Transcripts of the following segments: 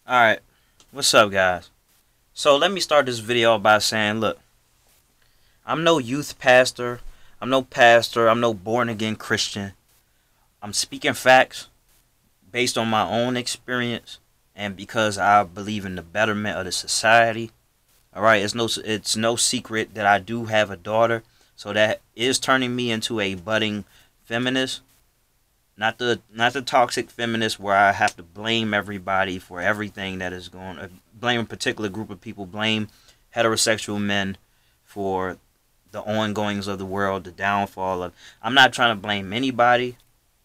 Alright, what's up guys? So let me start this video by saying, look, I'm no youth pastor, I'm no born again Christian. I'm speaking facts based on my own experience and because I believe in the betterment of the society. Alright, it's no secret that I do have a daughter, so that is turning me into a budding feminist. Not the toxic feminist where I have to blame everybody for everything that is going. Blame a particular group of people. Blame heterosexual men for the ongoings of the world, the downfall of. I'm not trying to blame anybody.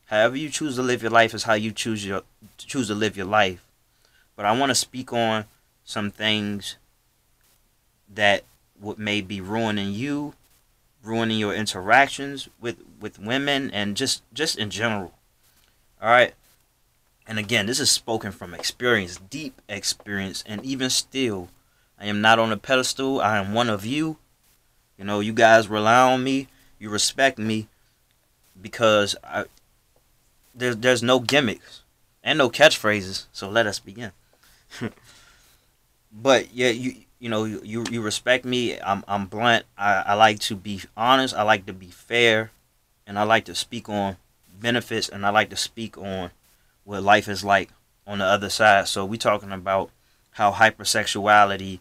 However you choose to live your life is how you choose to live your life. But I want to speak on some things that may be ruining you, ruining your interactions with women, and just in general. All right. And again, this is spoken from experience, deep experience, and even still, I am not on a pedestal. I am one of you. You know, you guys rely on me, you respect me, because there's no gimmicks and no catchphrases. So let us begin. But yeah, you respect me. I'm blunt. I like to be honest. I like to be fair, and I like to speak on benefits, and I like to speak on what life is like on the other side. So we talking about how hypersexuality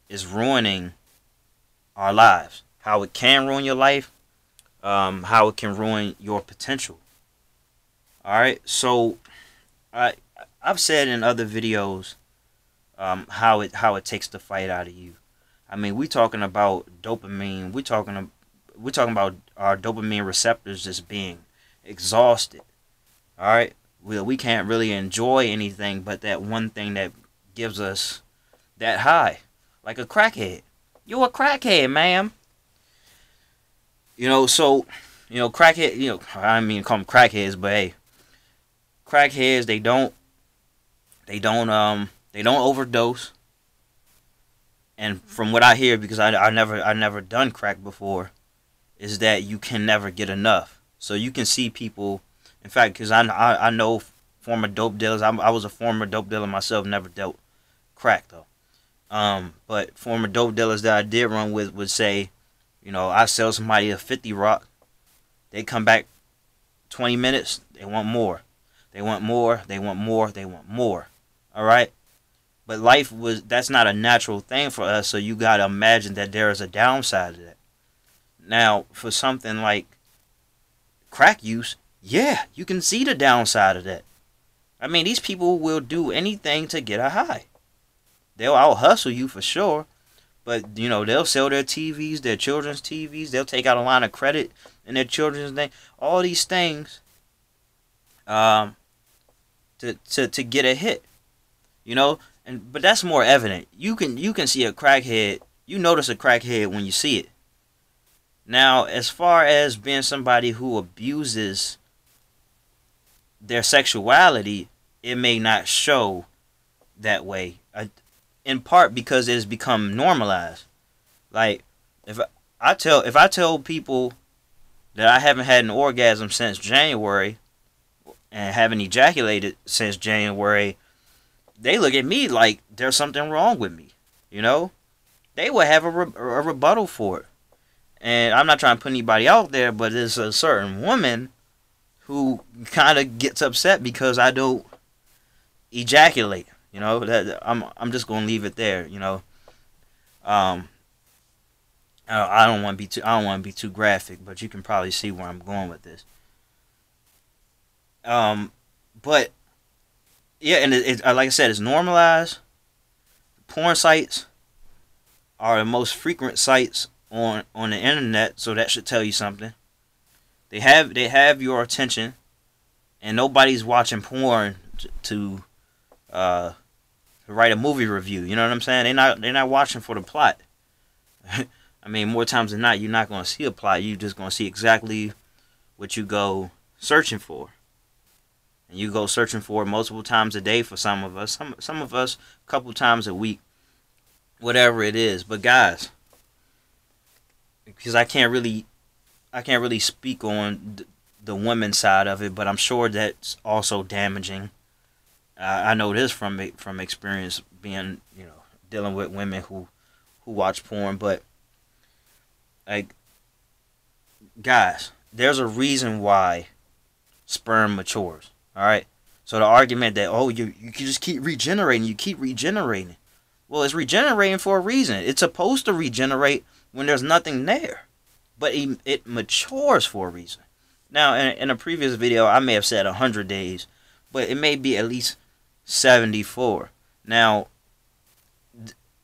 is ruining our lives, how it can ruin your life, how it can ruin your potential. All right, so I've said in other videos how it takes the fight out of you. I mean, we talking about dopamine. We talking about our dopamine receptors just being exhausted. All right, we can't really enjoy anything but that one thing that gives us that high, like a crackhead. You're a crackhead, ma'am. So crackhead. I mean, call them crackheads, but hey, crackheads they don't overdose. And from what I hear, because I never done crack before, is that you can never get enough. So you can see people, in fact, because I know former dope dealers. I was a former dope dealer myself, never dealt crack though. But former dope dealers that I did run with would say, I sell somebody a 50 rock, they come back 20 minutes, they want more. They want more, they want more, they want more. All right? But that's not a natural thing for us, so you got to imagine that there is a downside to that. Now, for something like crack use, yeah, you can see the downside of that. I mean, these people will do anything to get a high. They'll out hustle you for sure, but they'll sell their TVs, their children's TVs. They'll take out a line of credit in their children's name. All these things, to get a hit, but that's more evident. You can see a crackhead. You notice a crackhead when you see it. Now, as far as being somebody who abuses their sexuality, it may not show that way. In part because it has become normalized. Like, if I tell people that I haven't had an orgasm since January and haven't ejaculated since January, they look at me like there's something wrong with me. They will have a rebuttal for it. And I'm not trying to put anybody out there, but there's a certain woman who kind of gets upset because I don't ejaculate. That I'm just gonna leave it there. I don't want to be too graphic, but you can probably see where I'm going with this. But yeah, and like I said, it's normalized. Porn sites are the most frequent sites on the internet, so that should tell you something. They have your attention, and nobody's watching porn to write a movie review. You know what I'm saying? They're not watching for the plot. I mean, more times than not, you're not going to see a plot. You're just going to see exactly what you go searching for. And you go searching for it multiple times a day for some of us. Some of us a couple times a week. Whatever it is. But guys, because I can't really speak on the women's side of it, but I'm sure that's also damaging. I know this from experience being, dealing with women who watch porn. But like, guys, there's a reason why sperm matures. All right. So the argument that, oh, you can just keep regenerating, you keep regenerating. Well, it's regenerating for a reason. It's supposed to regenerate when there's nothing there, but it matures for a reason. Now, in a previous video, I may have said 100 days, but it may be at least 74. Now,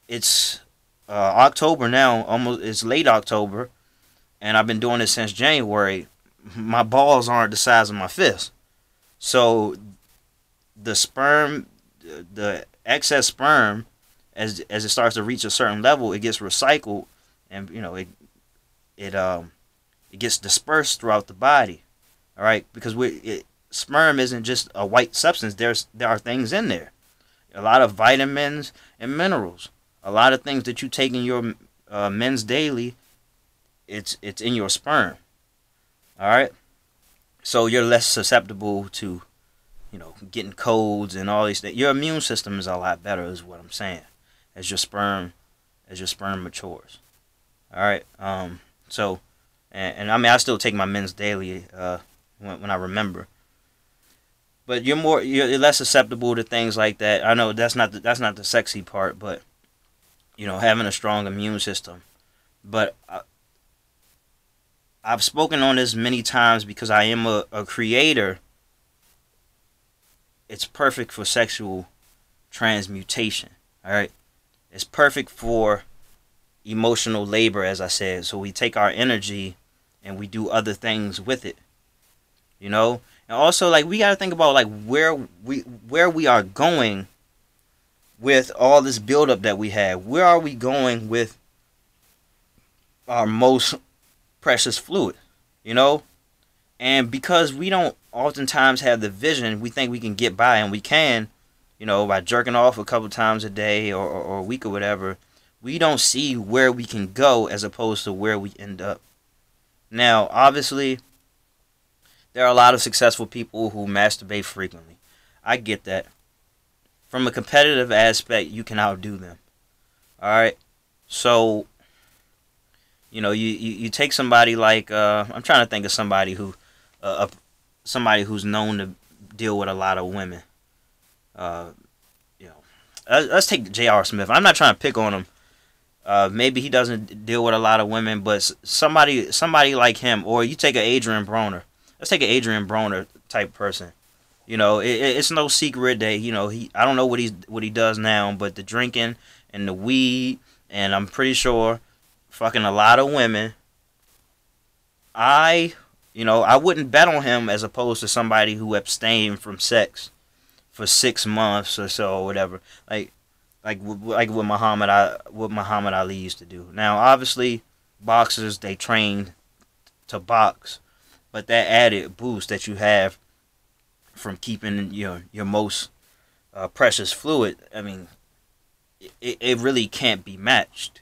it's October now. Almost, it's late October, and I've been doing this since January. My balls aren't the size of my fist, so the excess sperm, as it starts to reach a certain level, it gets recycled, and it gets dispersed throughout the body. All right, because sperm isn't just a white substance. There are things in there, a lot of vitamins and minerals, a lot of things that you take in your men's daily. It's in your sperm. All right, so you're less susceptible to, getting colds and all these things. Your immune system is a lot better, is what I'm saying, as your sperm matures. All right. So, and I mean, I still take my men's daily when I remember. But you're less susceptible to things like that. I know that's not the sexy part, but having a strong immune system. But I've spoken on this many times because I am a creator. It's perfect for sexual transmutation. All right, it's perfect for emotional labor, as I said. So we take our energy and we do other things with it. And also, like, we got to think about, like, where we are going with all this buildup that we have. Where are we going with our most precious fluid? And because we don't oftentimes have the vision, we think we can get by, and we can, by jerking off a couple times a day or a week or whatever. We don't see where we can go as opposed to where we end up. Now, obviously, there are a lot of successful people who masturbate frequently. I get that. From a competitive aspect, you can outdo them. All right? So, you take somebody like, I'm trying to think of somebody who's known to deal with a lot of women. Let's take J.R. Smith. I'm not trying to pick on him. Maybe he doesn't deal with a lot of women, but somebody like him, or you take an Adrian Broner. Let's take an Adrian Broner type person. It's no secret that I don't know what he does now, but the drinking and the weed, and I'm pretty sure fucking a lot of women. I wouldn't bet on him as opposed to somebody who abstained from sex for 6 months or so, or whatever. Like what Muhammad Ali used to do. Now, obviously, boxers, they train to box, but that added boost that you have from keeping your most precious fluid, I mean, it really can't be matched.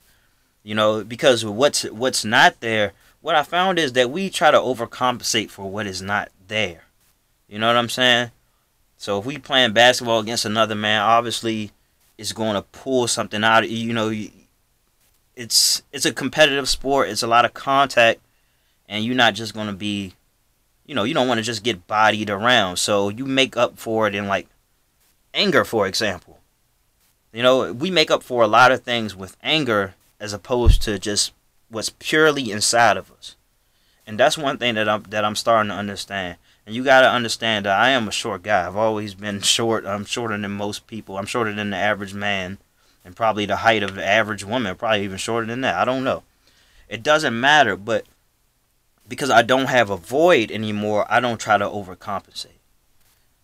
Because what's not there. What I found is that we try to overcompensate for what is not there. You know what I'm saying? So if we playing basketball against another man, obviously it's going to pull something out of you. It's a competitive sport. It's a lot of contact, and you're not just going to be, you don't want to just get bodied around. So you make up for it in, like, anger, for example. We make up for a lot of things with anger as opposed to just what's purely inside of us. And that's one thing that I'm starting to understand. And you got to understand that I am a short guy. I've always been short. I'm shorter than most people. I'm shorter than the average man, and probably the height of the average woman, probably even shorter than that. I don't know. It doesn't matter, but because I don't have a void anymore, I don't try to overcompensate.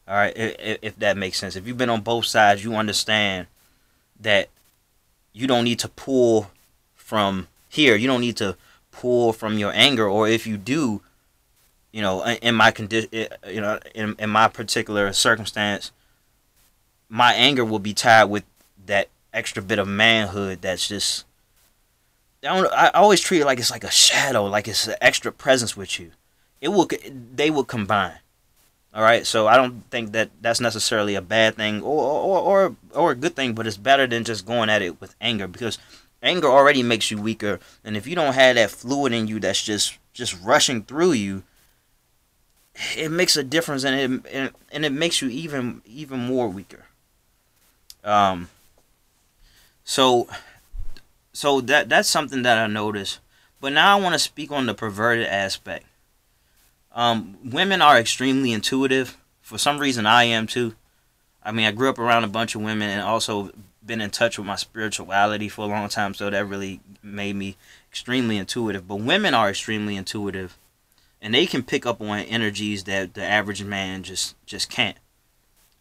All right, if that makes sense. If you've been on both sides, you understand that you don't need to pull from here. You don't need to pull from your anger, or if you do, in my in my particular circumstance, my anger will be tied with that extra bit of manhood. That's just, I always treat it like it's like a shadow, like it's an extra presence with you. They will combine. All right, so I don't think that that's necessarily a bad thing or a good thing, but it's better than just going at it with anger, because anger already makes you weaker, and if you don't have that fluid in you that's just rushing through you, it makes a difference, and it makes you even more weaker. Um, so that's something that I noticed. But now I want to speak on the perverted aspect. Women are extremely intuitive. For some reason, I am too. I mean, I grew up around a bunch of women and also been in touch with my spirituality for a long time, so that really made me extremely intuitive. But women are extremely intuitive, and they can pick up on energies that the average man just can't.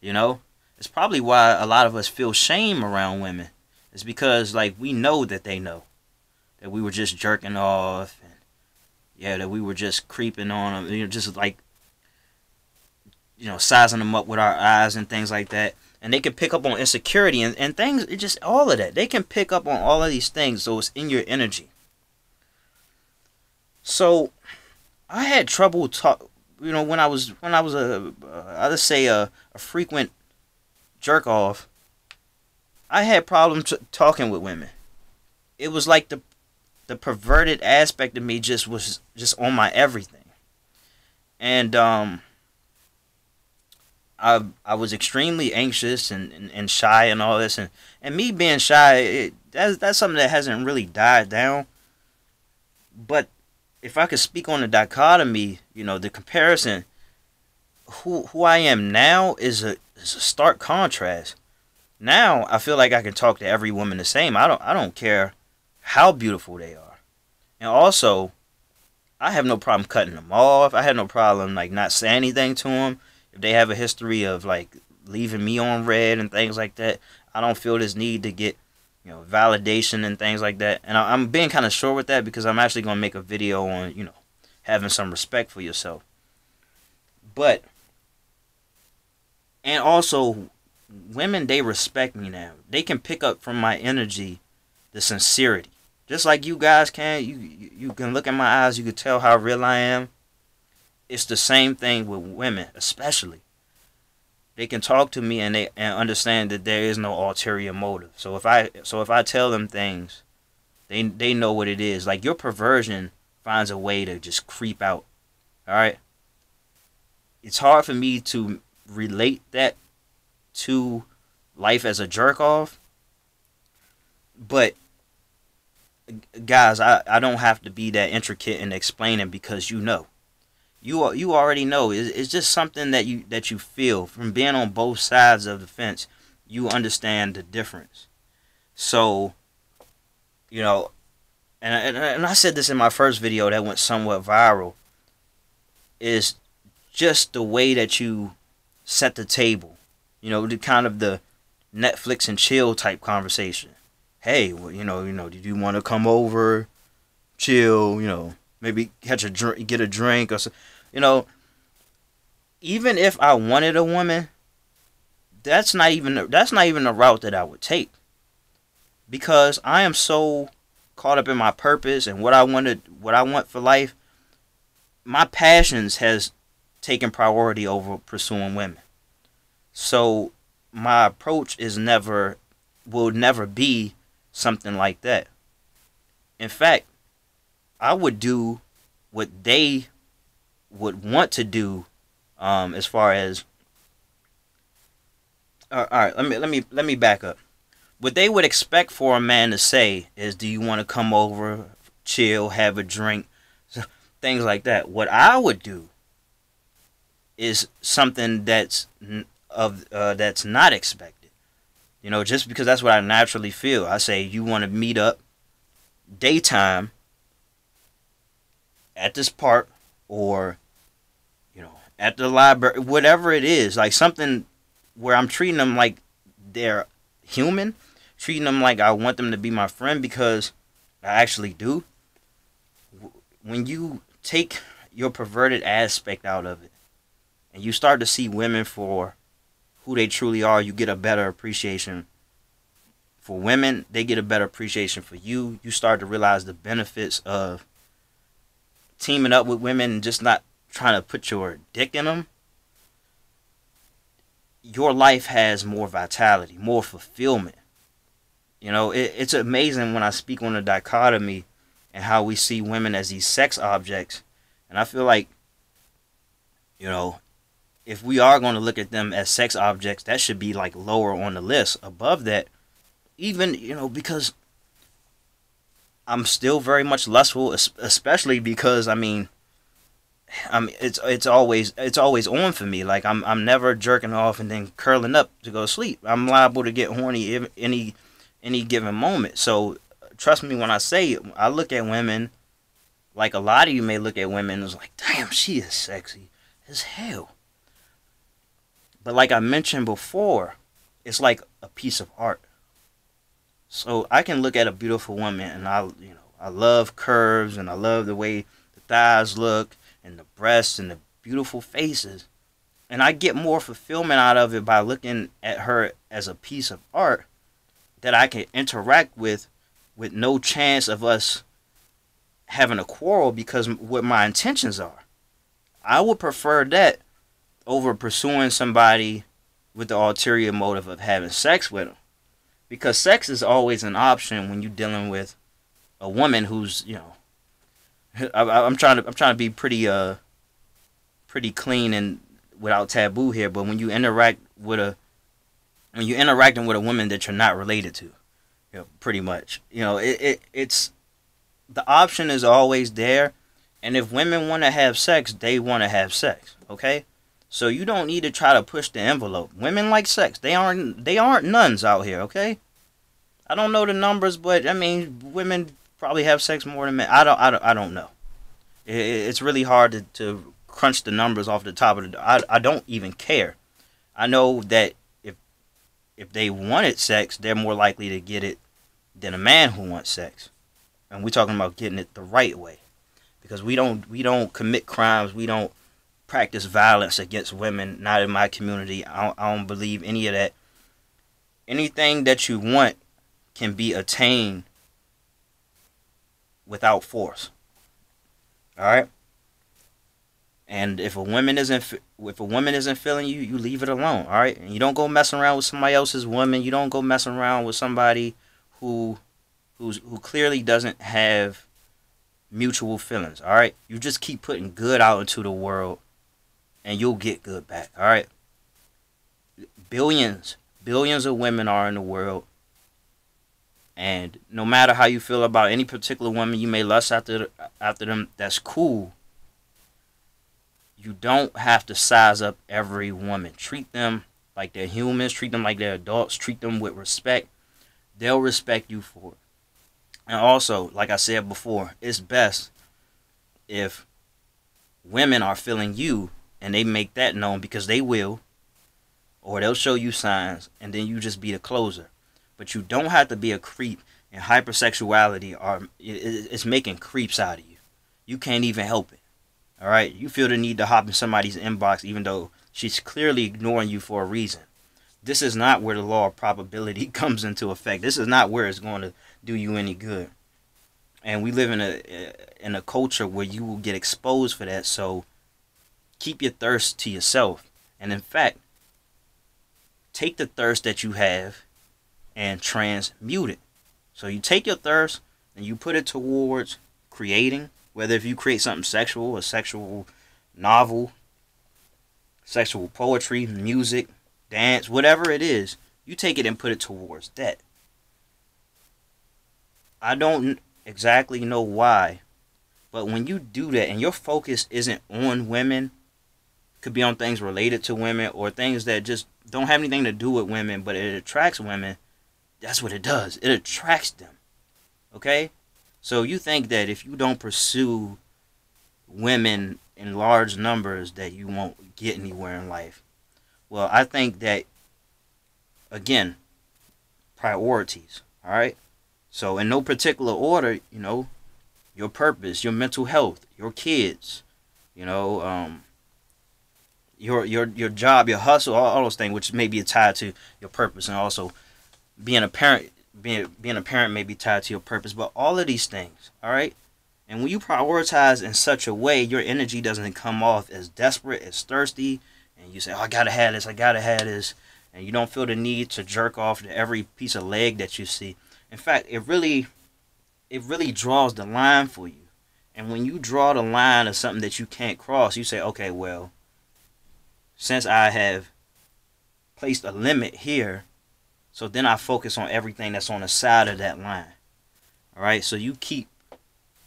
You know, it's probably why a lot of us feel shame around women. It's because like we know that they know that we were just jerking off, and yeah, that we were just creeping on them, just like sizing them up with our eyes and things like that. And they can pick up on insecurity and things. It just all of that. They can pick up on all of these things, so it's in your energy. So I had trouble when I was I just say a frequent jerk off. I had problems talking with women. It was like the perverted aspect of me was just on my everything, and I was extremely anxious and shy and all this, and me being shy, that's something that hasn't really died down. But if I could speak on the dichotomy, the comparison, who I am now is a stark contrast. Now I feel like I can talk to every woman the same. I don't care how beautiful they are. And also, I have no problem cutting them off. I have no problem like not saying anything to them. If they have a history of like leaving me on red and things like that, I don't feel this need to get validation and things like that. And I'm being kind of short with that because I'm actually going to make a video on having some respect for yourself. But and also, women, they respect me now. They can pick up from my energy the sincerity. Just like you guys can. You can look in my eyes. You can tell how real I am. It's the same thing with women, especially. They can talk to me and understand that there is no ulterior motive. So if I tell them things, they know what it is. Like your perversion finds a way to just creep out. All right. It's hard for me to relate that to life as a jerk off, but guys, I don't have to be that intricate in explaining because you already know. It's just something that you feel from being on both sides of the fence. You understand the difference. So and I said this in my first video that went somewhat viral, is just the way that you set the table. The kind of the Netflix and chill type conversation. Hey, well, did you want to come over, chill, maybe catch a drink, get a drink or so, even if I wanted a woman, that's not even the route that I would take, because I am so caught up in my purpose and what I want for life. My passions has taken priority over pursuing women. So my approach will never be something like that. In fact, I would do what they would want to do, as far as all right, let me back up. What they would expect for a man to say is, do you want to come over, chill, have a drink, things like that. What I would do is something that's not expected. Just because that's what I naturally feel. I say, you want to meet up daytime at this park, or at the library, whatever it is, like something where I'm treating them like they're human, treating them like I want them to be my friend, because I actually do. When you take your perverted aspect out of it and you start to see women for who they truly are, you get a better appreciation for women. They get a better appreciation for you. You start to realize the benefits of teaming up with women and just not trying to put your dick in them. your life has more vitality, more fulfillment. You know, it's amazing when I speak on the dichotomy and how we see women as these sex objects. And I feel like, you know, if we are going to look at them as sex objects, that should be like lower on the list. Above that, even, you know, because I'm still very much lustful, especially because it's always on for me. Like I'm never jerking off and then curling up to go to sleep. I'm liable to get horny any given moment. So trust me when I say it, I look at women like a lot of you may look at women as like, damn, she is sexy as hell. But like I mentioned before, it's like a piece of art. So I can look at a beautiful woman and I love curves and I love the way the thighs look and the breasts and the beautiful faces. And I get more fulfillment out of it by looking at her as a piece of art that I can interact with no chance of us having a quarrel because what my intentions are. I would prefer that over pursuing somebody with the ulterior motive of having sex with them. Because sex is always an option when you're dealing with a woman who's, you know, I'm trying to be pretty clean and without taboo here, but when you're interacting with a woman that you're not related to, you know, pretty much, you know, it's the option is always there, and if women want to have sex, they want to have sex, okay? So you don't need to try to push the envelope. Women like sex. They aren't nuns out here, okay? I don't know the numbers, but I mean, women probably have sex more than men. I don't know. It's really hard to crunch the numbers off the top of the. I don't even care. I know that if they wanted sex, they're more likely to get it than a man who wants sex. And we're talking about getting it the right way, because we don't commit crimes. We don't practice violence against women. Not in my community. I don't believe any of that. Anything that you want can be attained without force. All right. And if a woman isn't feeling you, you leave it alone. All right. And you don't go messing around with somebody else's woman. You don't go messing around with somebody who clearly doesn't have mutual feelings. All right. You just keep putting good out into the world, and you'll get good back. All right. Billions of women are in the world. And no matter how you feel about any particular woman, you may lust after them. That's cool. You don't have to size up every woman. Treat them like they're humans. Treat them like they're adults. Treat them with respect. They'll respect you for it. And also, like I said before, it's best if women are feeling you and they make that known, because they will, or they'll show you signs, and then you just be the closer. But you don't have to be a creep. And hypersexuality it's making creeps out of you. You can't even help it. All right? You feel the need to hop in somebody's inbox even though she's clearly ignoring you for a reason. This is not where the law of probability comes into effect. This is not where it's going to do you any good. And we live in a culture where you will get exposed for that. So keep your thirst to yourself. And in fact, take the thirst that you have and transmute it. So you take your thirst and you put it towards creating, whether if you create something sexual, a sexual novel, sexual poetry, music, dance, whatever it is, you take it and put it towards that. I don't exactly know why, but when you do that and your focus isn't on women, could be on things related to women or things that just don't have anything to do with women, but it attracts women, that's what it does. It attracts them. Okay? So you think that if you don't pursue women in large numbers that you won't get anywhere in life. Well, I think that, again, priorities. All right? So in no particular order, you know, your purpose, your mental health, your kids, you know, your job, your hustle, all those things, which may be tied to your purpose, and also being a parent, being a parent may be tied to your purpose, but all of these things, all right? And when you prioritize in such a way, your energy doesn't come off as desperate, as thirsty, and you say, oh, I gotta have this, I gotta have this, and you don't feel the need to jerk off to every piece of leg that you see. In fact, it really draws the line for you. And when you draw the line of something that you can't cross, you say, okay, well, since I have placed a limit here, so then I focus on everything that's on the side of that line. All right, so you keep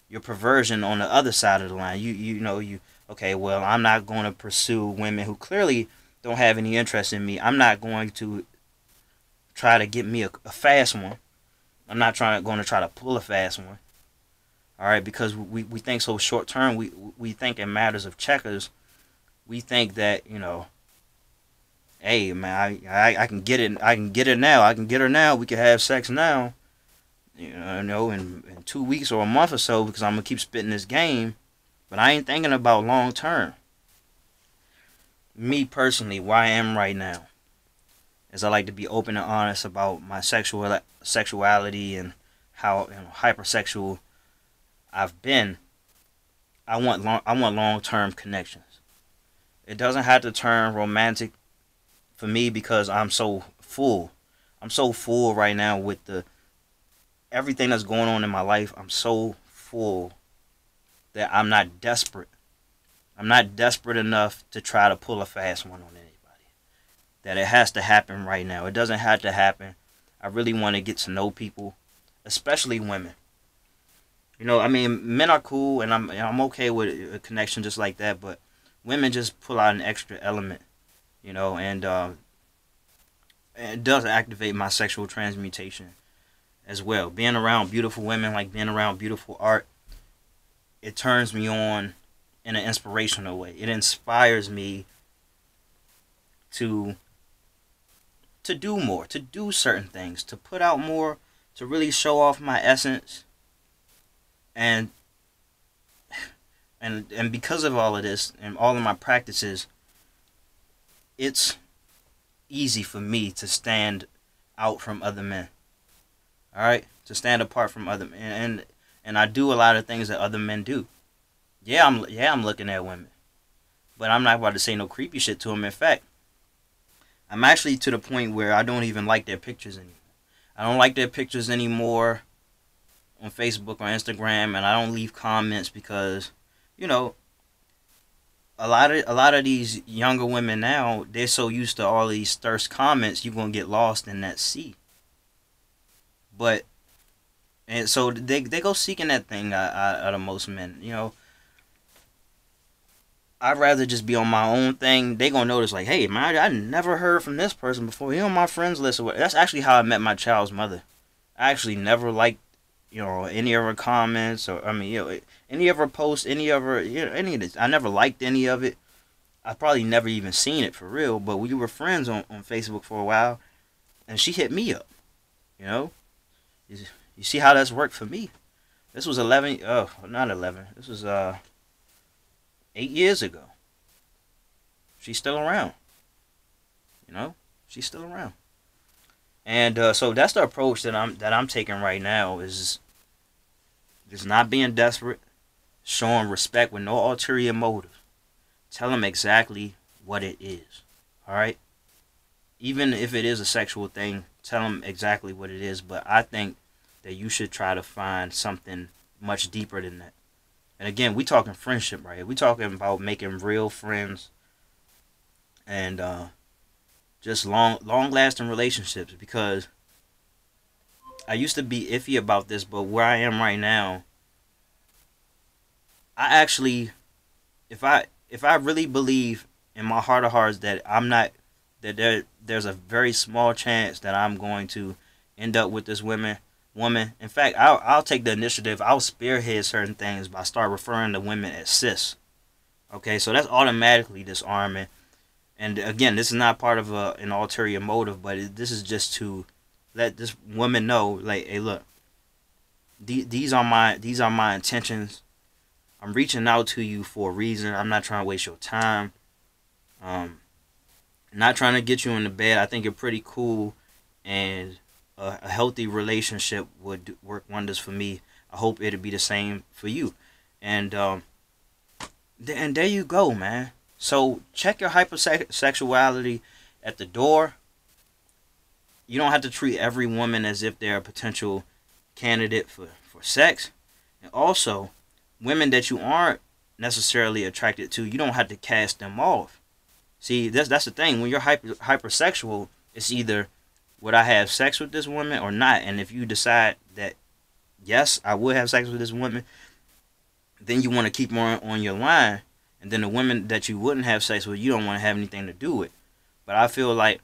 your perversion on the other side of the line. Okay, well, I'm not going to pursue women who clearly don't have any interest in me. I'm not going to try to get me a fast one. I'm not going to try to pull a fast one. All right, because we think so short term. We think in matters of checkers. We think that, hey man, I can get it. I can get it now. I can get her now. We can have sex now. In 2 weeks or a month or so, because I'm gonna keep spitting this game. But I ain't thinking about long term. Me personally, where I am right now, is I like to be open and honest about my sexuality and how hypersexual I've been. I want long-term connections. It doesn't have to turn romantic for me because I'm so full. I'm so full right now with everything that's going on in my life. I'm so full that I'm not desperate. I'm not desperate enough to try to pull a fast one on anybody. That it has to happen right now. It doesn't have to happen. I really want to get to know people, especially women. Men are cool, and I'm okay with a connection just like that, but women just pull out an extra element, and it does activate my sexual transmutation as well. Being around beautiful women, like being around beautiful art, it turns me on in an inspirational way. It inspires me to do more, to do certain things, to put out more, to really show off my essence. And because of all of this and all of my practices, it's easy for me to stand out from other men. All right, to stand apart from other men, and I do a lot of things that other men do. Yeah, I'm looking at women, but I'm not about to say no creepy shit to them. In fact, I'm actually to the point where I don't even like their pictures anymore. I don't like their pictures anymore on Facebook or Instagram, and I don't leave comments because, a lot of these younger women now, they're so used to all these thirst comments, you're gonna get lost in that sea. And so they go seeking that thing out of most men. I'd rather just be on my own thing. They gonna notice, like, hey man, I never heard from this person before. He on my friends list or what. That's actually how I met my child's mother. I actually never liked any of her comments, or any of her posts, any of this. I never liked any of it. I probably never even seen it for real, but we were friends on Facebook for a while, and she hit me up. You see how that's worked for me. This was not 11. This was 8 years ago. She's still around. She's still around. And so that's the approach that I'm taking right now, is just not being desperate, showing respect with no ulterior motive. Tell them exactly what it is. All right? Even if it is a sexual thing, tell them exactly what it is. But I think that you should try to find something much deeper than that. And again, we talking friendship right here. We talking about making real friends and just long-lasting relationships. Because I used to be iffy about this, but where I am right now, I actually, if I really believe in my heart of hearts that there's a very small chance that I'm going to end up with this woman. In fact, I'll take the initiative. I'll spearhead certain things by start referring to women as sis. Okay, so that's automatically disarming. And again, this is not part of an ulterior motive, but this is just to let this woman know, like, hey, look, these are my intentions. I'm reaching out to you for a reason. I'm not trying to waste your time. Not trying to get you in the bed. I think you're pretty cool, and a healthy relationship would work wonders for me. I hope it'll be the same for you. And there you go, man. So check your hypersexuality at the door. You don't have to treat every woman as if they're a potential candidate for sex. And also, women that you aren't necessarily attracted to, you don't have to cast them off. See, that's the thing. When you're hypersexual, it's either would I have sex with this woman or not. And if you decide that yes, I would have sex with this woman, then you want to keep more on your line. And then the women that you wouldn't have sex with, you don't want to have anything to do with. But I feel like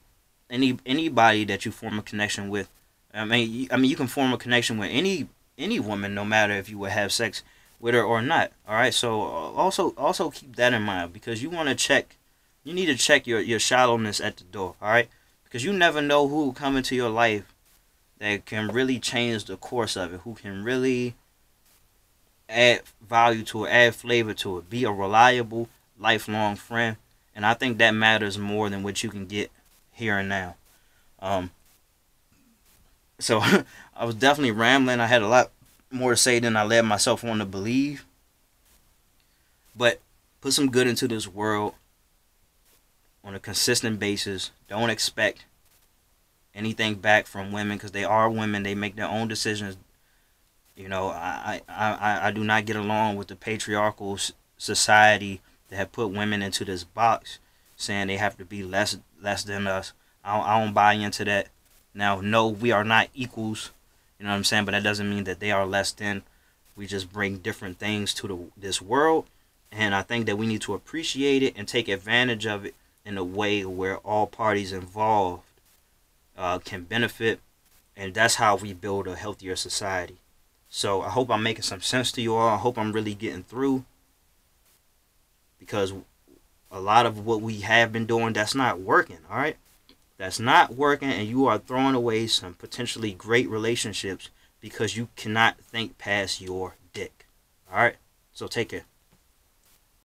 anybody that you form a connection with, I mean, you can form a connection with any woman, no matter if you would have sex with her or not. All right. So also keep that in mind, because you want to check. You need to check your shallowness at the door. All right, because you never know who will come into your life that can really change the course of it. Who can really add value to it, add flavor to it, be a reliable, lifelong friend. And I think that matters more than what you can get here and now. So I was definitely rambling. I had a lot more to say than I led myself on to believe. But put some good into this world on a consistent basis. Don't expect anything back from women, because they are women. They make their own decisions. You know, I do not get along with the patriarchal society that have put women into this box, saying they have to be less than us. I don't buy into that. Now, no, we are not equals. You know what I'm saying? But that doesn't mean that they are less than. We just bring different things to this world. And I think that we need to appreciate it and take advantage of it in a way where all parties involved can benefit. And that's how we build a healthier society. So I hope I'm making some sense to you all. I hope I'm really getting through. Because a lot of what we have been doing, that's not working, all right? That's not working, and you are throwing away some potentially great relationships because you cannot think past your dick. All right? So take care.